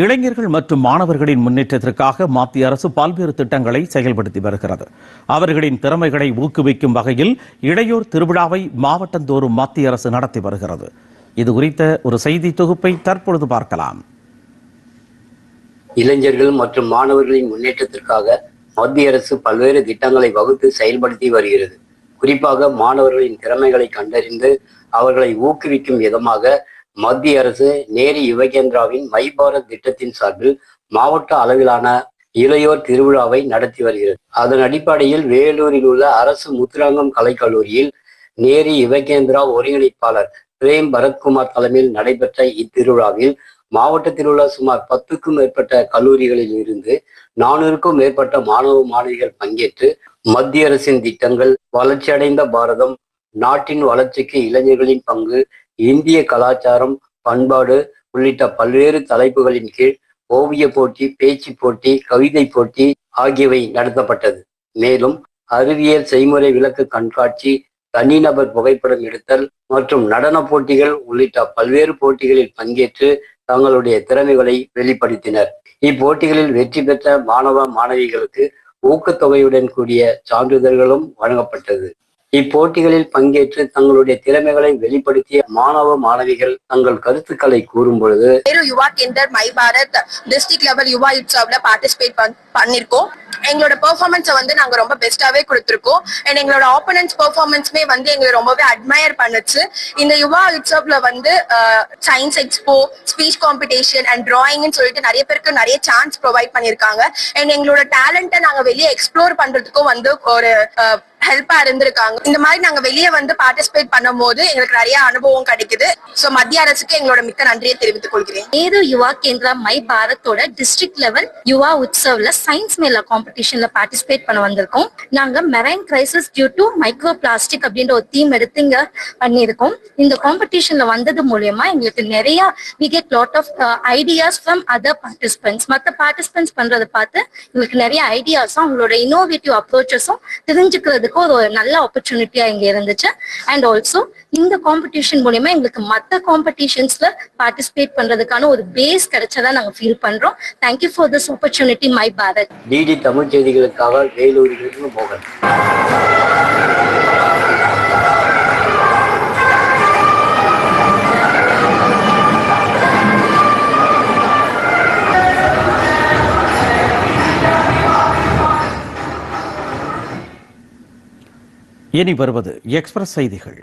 இளைஞர்கள் மற்றும் மாணவர்களின் முன்னேற்றத்திற்காக மத்திய அரசு பல்வேறு திட்டங்களை செயல்படுத்தி வருகிறது. அவர்களின் திறமைகளை ஊக்குவிக்கும் வகையில் இளையோர் திருவிழாவை மாவட்டந்தோறும் மத்திய அரசு நடத்தி வருகிறது. இது குறித்த ஒரு செய்தி தொகுப்பை தற்பொழுது பார்க்கலாம். இளைஞர்கள் மற்றும் மாணவர்களின் முன்னேற்றத்திற்காக மத்திய அரசு பல்வேறு திட்டங்களை வகுத்து செயல்படுத்தி வருகிறது. குறிப்பாக மாணவர்களின் திறமைகளை கண்டறிந்து அவர்களை ஊக்குவிக்கும் விதமாக மத்திய அரசு நேரு யுவகேந்திராவின் மை பாரத் திட்டத்தின் சார்பில் மாவட்ட அளவிலான இளையோர் திருவிழாவை நடத்தி வருகிறது. அதன் அடிப்படையில் வேலூரில் உள்ள அரசு முத்துராங்கம் கலைக்கல்லூரியில் நேரு யுவகேந்திரா ஒருங்கிணைப்பாளர் பிரேம் பரத்குமார் தலைமையில் நடைபெற்ற இத்திருவிழாவில் மாவட்டத்தில் உள்ள சுமார் 10க்கும் மேற்பட்ட கல்லூரிகளில் இருந்து 400க்கும் மேற்பட்ட மாணவ மாணவிகள் பங்கேற்று மத்திய அரசின் திட்டங்கள், வளர்ச்சியடைந்த பாரதம், நாட்டின் வளர்ச்சிக்கு இளைஞர்களின் பங்கு, இந்திய கலாச்சாரம், பண்பாடு உள்ளிட்ட பல்வேறு தலைப்புகளின் கீழ் ஓவிய போட்டி, பேச்சு போட்டி, கவிதை போட்டி ஆகியவை நடத்தப்பட்டது. மேலும் அறிவியல் செய்முறை விளக்கு கண்காட்சி, தனிநபர் புகைப்படம் எடுத்தல் மற்றும் நடன போட்டிகள் உள்ளிட்ட பல்வேறு போட்டிகளில் பங்கேற்று தங்களுடைய திறமைகளை வெளிப்படுத்தினர். இப்போட்டிகளில் வெற்றி பெற்ற மாணவ மாணவிகளுக்கு ஊக்கத்தொகையுடன் கூடிய சான்றிதழ்களும் வழங்கப்பட்டது. இப்போட்டிகளில் பங்கேற்று தங்களுடைய திறமைகளை வெளிப்படுத்திய மாணவ மாணவிகள் தங்கள் கருத்துக்களை கூறும் பொழுது, Yuva Kendra my Bharat district level Yuva உற்சவ்ல பார்ட்டிசிபேட் பண்ணிருக்கோம். எங்களோட பெர்ஃபார்மன்ஸை நாங்க ரொம்ப பெஸ்டாவே கொடுத்திருக்கோம். அண்ட் எங்களோட ஆப்போனன்ட்ஸ் பெர்ஃபார்மன்ஸுமே எங்களை ரொம்பவே அட்மயர் பண்ணுச்சு. இந்த யுவா உற்சவ்ல science expo, speech competition and டிராயிங்னு சொல்லிட்டு நிறைய பேருக்கு நிறைய சான்ஸ் ப்ரொவைட் பண்ணிருக்காங்க. அண்ட் எங்களோட டேலண்ட்டை நாங்க வெளியே எக்ஸ்ப்ளோர் பண்றதுக்கும் ஒரு ஹெல்ப்பா இருந்திருக்காங்க. இந்த மாதிரி நாங்க வெளியே பார்ட்டிசிபேட் பண்ணும் போது எங்களுக்கு நிறைய அனுபவம் கிடைக்குது. சோ மத்திய அரசுக்கு எங்களோட மிக்க நன்றியை தெரிவித்துக் கொள்கிறேன். நேரு யுவா கேந்திரா மை பாரத்தோட டிஸ்ட்ரிக்ட் லெவல் யுவா உற்சவ்ல சயின்ஸ் மேல காம்படிஷன்ல பார்ட்டிசிபேட் பண்ண வந்திருக்கோம். நாங்க marine crisis due to microplastic அப்படின்ற ஒரு தீம் எடுத்து இங்க பண்ணியிருக்கோம். இந்த காம்படிஷன்ல வந்தது மூலமா எங்களுக்கு நிறைய we get lot of ideas from other participants. மற்ற பார்ட்டிசிபென்ட்ஸ் பண்றதை பார்த்து எங்களுக்கு நிறைய ஐடியாஸும் அவங்களோட இன்னோவேட்டிவ் அப்ரோச்சஸும் தெரிஞ்சுக்கிறதுக்கு ஒரு நல்ல ஆப்பர்ச்சுனிட்டியா இங்க இருந்துச்சு. அண்ட் ஆல்சோ இந்த காம்படிஷன் மூலமா எங்களுக்கு மற்ற காம்படிஷன்ஸ்ல பார்ட்டிசிபேட் பண்றதுக்கான ஒரு பேஸ் கிடைச்சதா நாங்க ஃபீல் பண்றோம். Thank you for this opportunity my Bharat. DD Tamil செய்திகளுக்காக வேலூரிலிருந்து மோகன். இனி வருவது எக்ஸ்பிரஸ் செய்திகள்.